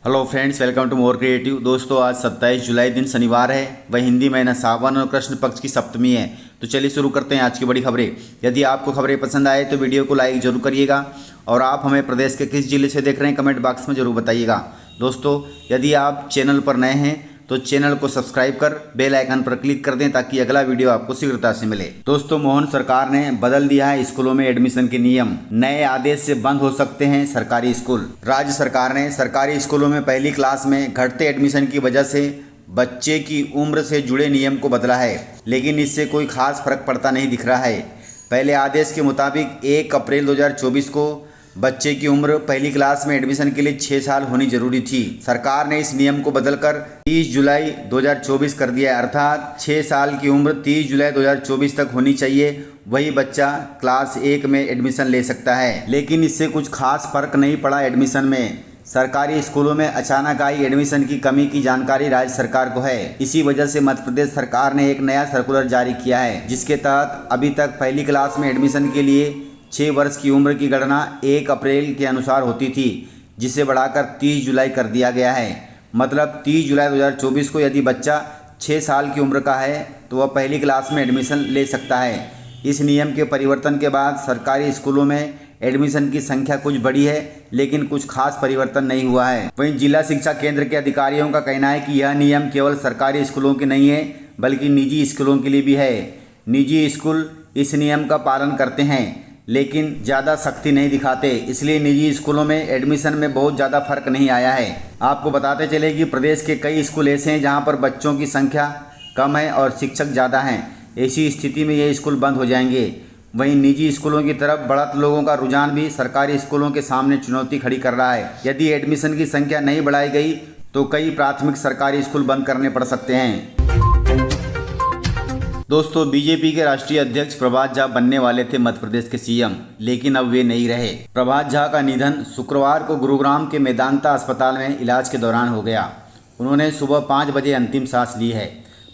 Hello friends, welcome to more creative. दोस्तों, आज 27 जुलाई दिन शनिवार है, वह हिंदी महीना सावन और कृष्ण पक्ष की सप्तमी है। तो चलिए शुरू करते हैं आज की बड़ी खबरें। यदि आपको खबरें पसंद आए तो वीडियो को लाइक जरूर करिएगा और आप हमें प्रदेश के किस जिले से देख रहे हैं कमेंट बॉक्स में जरूर बताइएगा। दोस्तों, यदि आप चैनल पर नए हैं तो चैनल को सब्सक्राइब कर बेल आइकन पर क्लिक कर दें ताकि अगला वीडियो आपको शीघ्रता से मिले। दोस्तों, मोहन सरकार ने बदल दिया है स्कूलों में एडमिशन के नियम। नए आदेश से बंद हो सकते हैं सरकारी स्कूल। राज्य सरकार ने सरकारी स्कूलों में पहली क्लास में घटते एडमिशन की वजह से बच्चे की उम्र से जुड़े नियम को बदला है, लेकिन इससे कोई खास फर्क पड़ता नहीं दिख रहा है। पहले आदेश के मुताबिक 1 अप्रैल 2024 को बच्चे की उम्र पहली क्लास में एडमिशन के लिए 6 साल होनी जरूरी थी। सरकार ने इस नियम को बदलकर 30 जुलाई 2024 कर दिया है, अर्थात 6 साल की उम्र 30 जुलाई 2024 तक होनी चाहिए, वही बच्चा क्लास 1 में एडमिशन ले सकता है। लेकिन इससे कुछ खास फर्क नहीं पड़ा एडमिशन में। सरकारी स्कूलों में अचानक आई एडमिशन की कमी की जानकारी राज्य सरकार को है। इसी वजह से मध्य प्रदेश सरकार ने एक नया सर्कुलर जारी किया है, जिसके तहत अभी तक पहली क्लास में एडमिशन के लिए 6 वर्ष की उम्र की गणना 1 अप्रैल के अनुसार होती थी, जिसे बढ़ाकर 30 जुलाई कर दिया गया है। मतलब 30 जुलाई 2024 को यदि बच्चा 6 साल की उम्र का है तो वह पहली क्लास में एडमिशन ले सकता है। इस नियम के परिवर्तन के बाद सरकारी स्कूलों में एडमिशन की संख्या कुछ बढ़ी है, लेकिन कुछ खास परिवर्तन नहीं हुआ है। वहीं जिला शिक्षा केंद्र के अधिकारियों का कहना है कि यह नियम केवल सरकारी स्कूलों के नहीं है बल्कि निजी स्कूलों के लिए भी है। निजी स्कूल इस नियम का पालन करते हैं लेकिन ज़्यादा सख्ती नहीं दिखाते, इसलिए निजी स्कूलों में एडमिशन में बहुत ज़्यादा फर्क नहीं आया है। आपको बताते चले कि प्रदेश के कई स्कूल ऐसे हैं जहां पर बच्चों की संख्या कम है और शिक्षक ज़्यादा हैं। ऐसी स्थिति में ये स्कूल बंद हो जाएंगे। वहीं निजी स्कूलों की तरफ बढ़त लोगों का रुझान भी सरकारी स्कूलों के सामने चुनौती खड़ी कर रहा है। यदि एडमिशन की संख्या नहीं बढ़ाई गई तो कई प्राथमिक सरकारी स्कूल बंद करने पड़ सकते हैं। दोस्तों, बीजेपी के राष्ट्रीय अध्यक्ष प्रभात झा बनने वाले थे मध्य प्रदेश के सीएम, लेकिन अब वे नहीं रहे। प्रभात झा का निधन शुक्रवार को गुरुग्राम के मेदांता अस्पताल में इलाज के दौरान हो गया। उन्होंने सुबह 5 बजे अंतिम सांस ली है।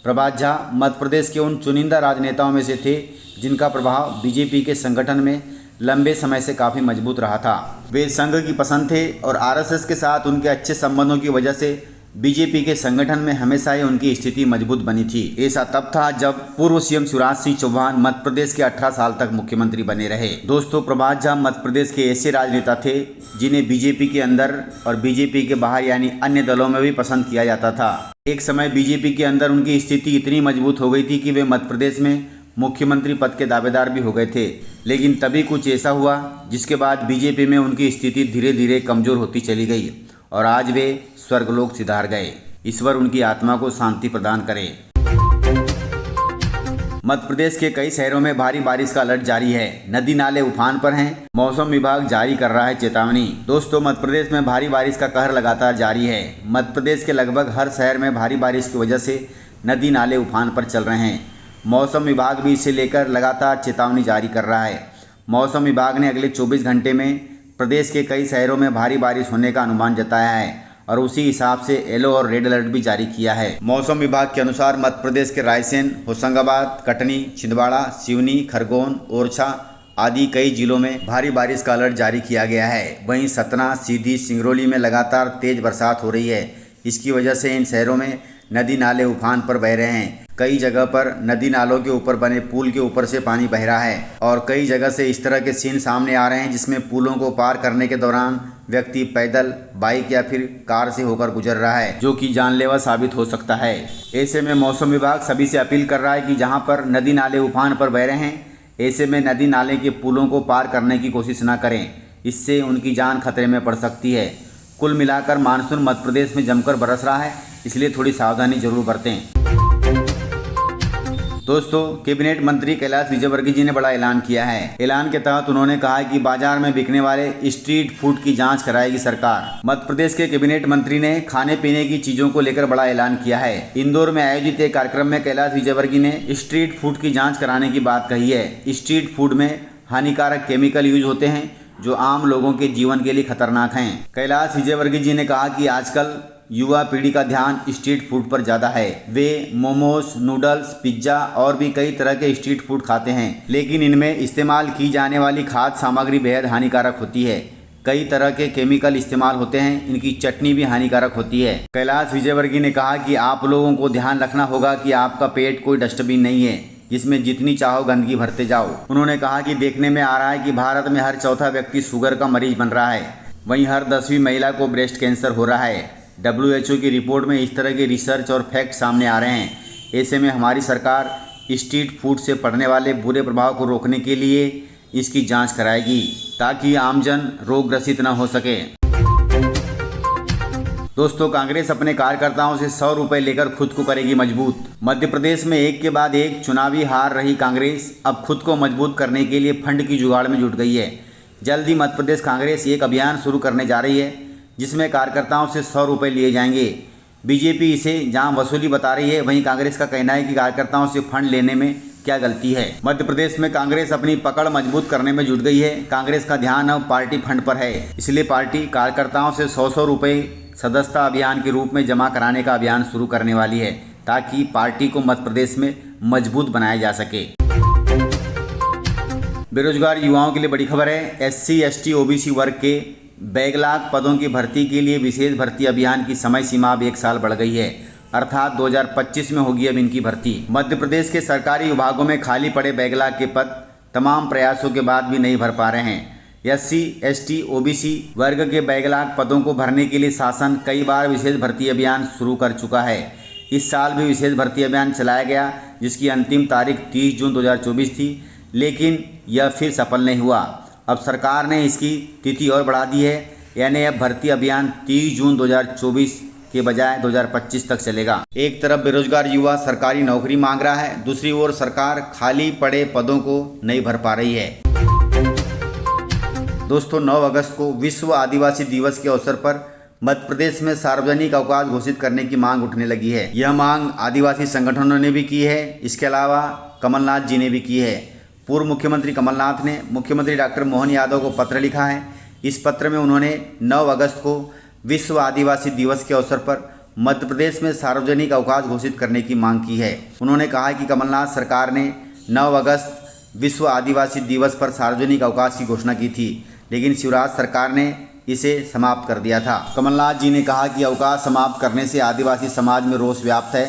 प्रभात झा मध्य प्रदेश के उन चुनिंदा राजनेताओं में से थे जिनका प्रभाव बीजेपी के संगठन में लंबे समय से काफ़ी मजबूत रहा था। वे संघ की पसंद थे और आरएसएस के साथ उनके अच्छे संबंधों की वजह से बीजेपी के संगठन में हमेशा ही उनकी स्थिति मजबूत बनी थी। ऐसा तब था जब पूर्व सीएम शिवराज सिंह चौहान मध्य प्रदेश के 18 साल तक मुख्यमंत्री बने रहे। दोस्तों, प्रभात झा मध्य प्रदेश के ऐसे राजनेता थे जिन्हें बीजेपी के अंदर और बीजेपी के बाहर यानी अन्य दलों में भी पसंद किया जाता था। एक समय बीजेपी के अंदर उनकी स्थिति इतनी मजबूत हो गई थी कि वे मध्य प्रदेश में मुख्यमंत्री पद के दावेदार भी हो गए थे। लेकिन तभी कुछ ऐसा हुआ जिसके बाद बीजेपी में उनकी स्थिति धीरे धीरे कमजोर होती चली गई और आज वे स्वर्गलोक सिधार गए। ईश्वर उनकी आत्मा को शांति प्रदान करे। मध्य प्रदेश के कई शहरों में भारी बारिश का अलर्ट जारी है। नदी नाले उफान पर हैं। मौसम विभाग जारी कर रहा है चेतावनी। दोस्तों, मध्य प्रदेश में भारी बारिश का कहर लगातार जारी है। मध्य प्रदेश के लगभग हर शहर में भारी बारिश की वजह से नदी नाले उफान पर चल रहे हैं। मौसम विभाग भी इसे लेकर लगातार चेतावनी जारी कर रहा है। मौसम विभाग ने अगले 24 घंटे में प्रदेश के कई शहरों में भारी बारिश होने का अनुमान जताया है और उसी हिसाब से येलो और रेड अलर्ट भी जारी किया है। मौसम विभाग के अनुसार मध्य प्रदेश के रायसेन, होशंगाबाद, कटनी, छिंदवाड़ा, सिवनी, खरगोन, ओरछा आदि कई जिलों में भारी बारिश का अलर्ट जारी किया गया है। वहीं सतना, सीधी, सिंगरौली में लगातार तेज बरसात हो रही है। इसकी वजह से इन शहरों में नदी नाले उफान पर बह रहे हैं। कई जगह पर नदी नालों के ऊपर बने पुल के ऊपर से पानी बह रहा है और कई जगह से इस तरह के सीन सामने आ रहे हैं जिसमें पुलों को पार करने के दौरान व्यक्ति पैदल, बाइक या फिर कार से होकर गुजर रहा है, जो कि जानलेवा साबित हो सकता है। ऐसे में मौसम विभाग सभी से अपील कर रहा है कि जहां पर नदी नाले उफान पर बह रहे हैं, ऐसे में नदी नाले के पुलों को पार करने की कोशिश न करें। इससे उनकी जान खतरे में पड़ सकती है। कुल मिलाकर मानसून मध्य प्रदेश में जमकर बरस रहा है, इसलिए थोड़ी सावधानी जरूर बरतें। दोस्तों, कैबिनेट मंत्री कैलाश विजयवर्गीय जी ने बड़ा ऐलान किया है। ऐलान के तहत उन्होंने कहा है कि बाजार में बिकने वाले स्ट्रीट फूड की जांच कराएगी सरकार। मध्य प्रदेश के कैबिनेट मंत्री ने खाने पीने की चीजों को लेकर बड़ा ऐलान किया है। इंदौर में आयोजित एक कार्यक्रम में कैलाश विजयवर्गीय ने स्ट्रीट फूड की जाँच कराने की बात कही है। स्ट्रीट फूड में हानिकारक केमिकल यूज होते हैं जो आम लोगों के जीवन के लिए खतरनाक हैं। कैलाश विजयवर्गीय जी ने कहा कि आजकल युवा पीढ़ी का ध्यान स्ट्रीट फूड पर ज़्यादा है। वे मोमोज, नूडल्स, पिज्ज़ा और भी कई तरह के स्ट्रीट फूड खाते हैं, लेकिन इनमें इस्तेमाल की जाने वाली खाद्य सामग्री बेहद हानिकारक होती है। कई तरह के केमिकल इस्तेमाल होते हैं, इनकी चटनी भी हानिकारक होती है। कैलाश विजयवर्गीय ने कहा कि आप लोगों को ध्यान रखना होगा कि आपका पेट कोई डस्टबिन नहीं है जिसमें जितनी चाहो गंदगी भरते जाओ। उन्होंने कहा कि देखने में आ रहा है कि भारत में हर चौथा व्यक्ति शुगर का मरीज बन रहा है, वहीं हर 10वीं महिला को ब्रेस्ट कैंसर हो रहा है। WHO की रिपोर्ट में इस तरह के रिसर्च और फैक्ट सामने आ रहे हैं। ऐसे में हमारी सरकार स्ट्रीट फूड से पड़ने वाले बुरे प्रभाव को रोकने के लिए इसकी जांच कराएगी ताकि आमजन रोग ग्रसित न हो सके। दोस्तों, कांग्रेस अपने कार्यकर्ताओं से 100 रुपए लेकर खुद को करेगी मजबूत। मध्य प्रदेश में एक के बाद एक चुनावी हार रही कांग्रेस अब खुद को मजबूत करने के लिए फंड की जुगाड़ में जुट गई है। जल्द ही मध्य प्रदेश कांग्रेस एक अभियान शुरू करने जा रही है जिसमें कार्यकर्ताओं से 100 रुपये लिए जाएंगे। बीजेपी इसे जहां वसूली बता रही है, वहीं कांग्रेस का कहना है कि कार्यकर्ताओं से फंड लेने में क्या गलती है। मध्य प्रदेश में कांग्रेस अपनी पकड़ मजबूत करने में जुट गई है। कांग्रेस का ध्यान अब पार्टी फंड पर है, इसलिए पार्टी कार्यकर्ताओं से 100 रुपये सदस्यता अभियान के रूप में जमा कराने का अभियान शुरू करने वाली है ताकि पार्टी को मध्य प्रदेश में मजबूत बनाया जा सके। बेरोजगार युवाओं के लिए बड़ी खबर है। SC, ST, OBC वर्ग के बैकलॉग पदों की भर्ती के लिए विशेष भर्ती अभियान की समय सीमा अब 1 साल बढ़ गई है, अर्थात 2025 में होगी अब इनकी भर्ती। मध्य प्रदेश के सरकारी विभागों में खाली पड़े बैकलॉग के पद तमाम प्रयासों के बाद भी नहीं भर पा रहे हैं। SC, ST, OBC वर्ग के बैकलॉग पदों को भरने के लिए शासन कई बार विशेष भर्ती अभियान शुरू कर चुका है। इस साल भी विशेष भर्ती अभियान चलाया गया जिसकी अंतिम तारीख 30 जून 2024 थी, लेकिन यह फिर सफल नहीं हुआ। अब सरकार ने इसकी तिथि और बढ़ा दी है, यानी अब भर्ती अभियान 30 जून 2024 के बजाय 2025 तक चलेगा। एक तरफ बेरोजगार युवा सरकारी नौकरी मांग रहा है, दूसरी ओर सरकार खाली पड़े पदों को नहीं भर पा रही है। दोस्तों, 9 अगस्त को विश्व आदिवासी दिवस के अवसर पर मध्य प्रदेश में सार्वजनिक अवकाश घोषित करने की मांग उठने लगी है। यह मांग आदिवासी संगठनों ने भी की है, इसके अलावा कमलनाथ जी ने भी की है। पूर्व मुख्यमंत्री कमलनाथ ने मुख्यमंत्री डॉक्टर मोहन यादव को पत्र लिखा है। इस पत्र में उन्होंने 9 अगस्त को विश्व आदिवासी दिवस के अवसर पर मध्य प्रदेश में सार्वजनिक अवकाश घोषित करने की मांग की है। उन्होंने कहा कि कमलनाथ सरकार ने 9 अगस्त विश्व आदिवासी दिवस पर सार्वजनिक अवकाश की घोषणा की थी, लेकिन शिवराज सरकार ने इसे समाप्त कर दिया था। कमलनाथ जी ने कहा कि अवकाश समाप्त करने से आदिवासी समाज में रोष व्याप्त है।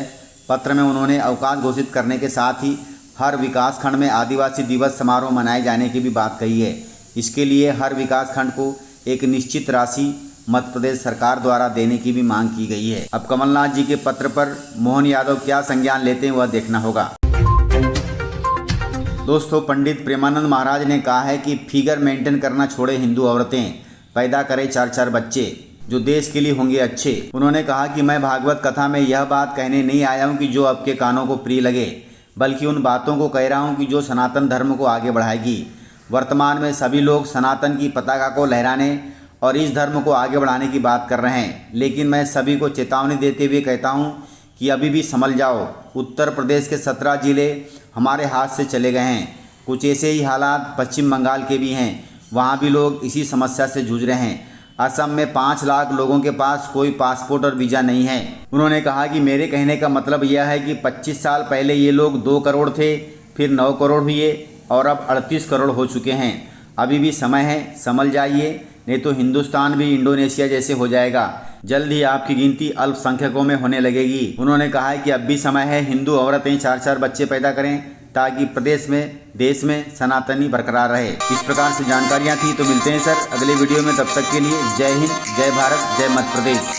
पत्र में उन्होंने अवकाश घोषित करने के साथ ही हर विकास खंड में आदिवासी दिवस समारोह मनाए जाने की भी बात कही है। इसके लिए हर विकास खंड को एक निश्चित राशि मध्य प्रदेश सरकार द्वारा देने की भी मांग की गई है। अब कमलनाथ जी के पत्र पर मोहन यादव क्या संज्ञान लेते हैं वह देखना होगा। दोस्तों, पंडित प्रेमानंद महाराज ने कहा है कि फिगर मेंटेन करना छोड़े हिंदू औरतें, पैदा करें 4-4 बच्चे जो देश के लिए होंगे अच्छे। उन्होंने कहा कि मैं भागवत कथा में यह बात कहने नहीं आया हूँ कि जो आपके कानों को प्रिय लगे, बल्कि उन बातों को कह रहा हूँ कि जो सनातन धर्म को आगे बढ़ाएगी। वर्तमान में सभी लोग सनातन की पताका को लहराने और इस धर्म को आगे बढ़ाने की बात कर रहे हैं, लेकिन मैं सभी को चेतावनी देते हुए कहता हूँ कि अभी भी संभल जाओ। उत्तर प्रदेश के 17 जिले हमारे हाथ से चले गए हैं। कुछ ऐसे ही हालात पश्चिम बंगाल के भी हैं, वहाँ भी लोग इसी समस्या से जूझ रहे हैं। असम में 5 लाख लोगों के पास कोई पासपोर्ट और वीज़ा नहीं है। उन्होंने कहा कि मेरे कहने का मतलब यह है कि 25 साल पहले ये लोग 2 करोड़ थे, फिर 9 करोड़ हुए और अब 38 करोड़ हो चुके हैं। अभी भी समय है, संभल जाइए, नहीं तो हिंदुस्तान भी इंडोनेशिया जैसे हो जाएगा। जल्द ही आपकी गिनती अल्पसंख्यकों में होने लगेगी। उन्होंने कहा है कि अब भी समय है, हिंदू औरतें 4-4 बच्चे पैदा करें ताकि प्रदेश में, देश में सनातनी बरकरार रहे। इस प्रकार से जानकारियाँ थी। तो मिलते हैं सर अगले वीडियो में, तब तक के लिए जय हिंद, जय भारत, जय मध्य प्रदेश।